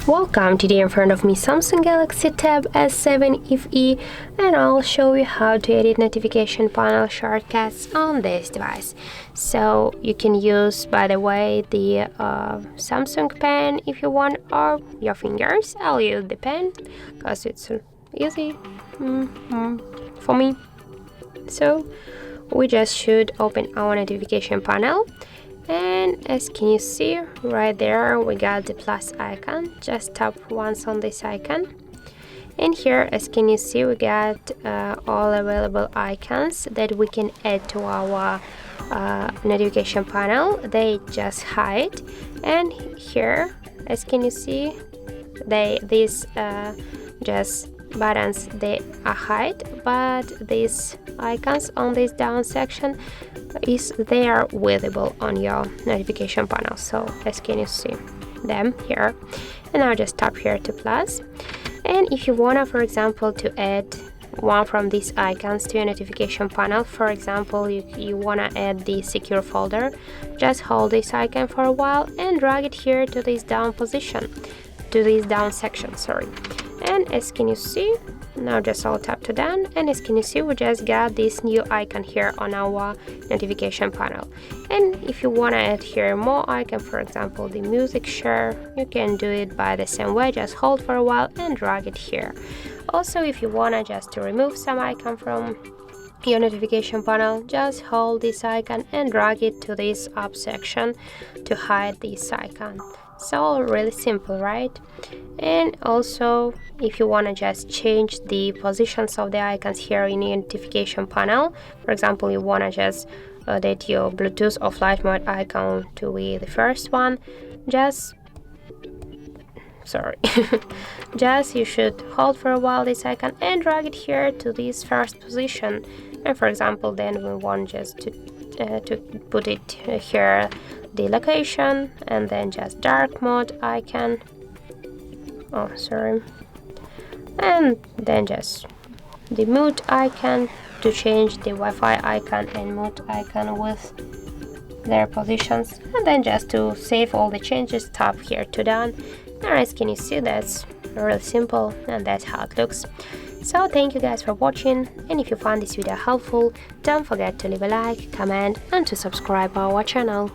Welcome, today in front of me Samsung Galaxy Tab S7 FE, and I'll show you how to edit notification panel shortcuts on this device. So you can use, by the way, the Samsung pen if you want, or your fingers. I'll use the pen because it's easy for me. So we just should open our notification panel. And as can you see right there, we got the plus icon. Just tap once on this icon, and here, as can you see, we got all available icons that we can add to our notification panel. They just hide, and here, as can you see, these just buttons, they are hide, but these icons on this down section they are visible on your notification panel. So as can you see them here, and now just tap here to plus. And if you wanna, for example, to add one from these icons to your notification panel, for example, you wanna add the secure folder, just hold this icon for a while and drag it here to this down position, to this down section, sorry. And as can you see, now just I'll tap to done, and as can you see, we just got this new icon here on our notification panel. And if you want to add here more icon, for example the music share, you can do it by the same way, just hold for a while and drag it here. Also, if you want to just to remove some icon from your notification panel, just hold this icon and drag it to this up section to hide this icon. So really simple, right? And also, if you want to just change the positions of the icons here in your notification panel, for example, you want to just that your Bluetooth or flight mode icon to be the first one, just you should hold for a while this icon and drag it here to this first position. And for example, then we want just to put it here, the location, and then just dark mode icon, and then just the mute icon to change the Wi-Fi icon and mute icon with their positions, and then just to save all the changes, tap here to done. And as can you see, that's really simple, and that's how it looks. So thank you guys for watching, and if you found this video helpful, don't forget to leave a like, comment and to subscribe our channel.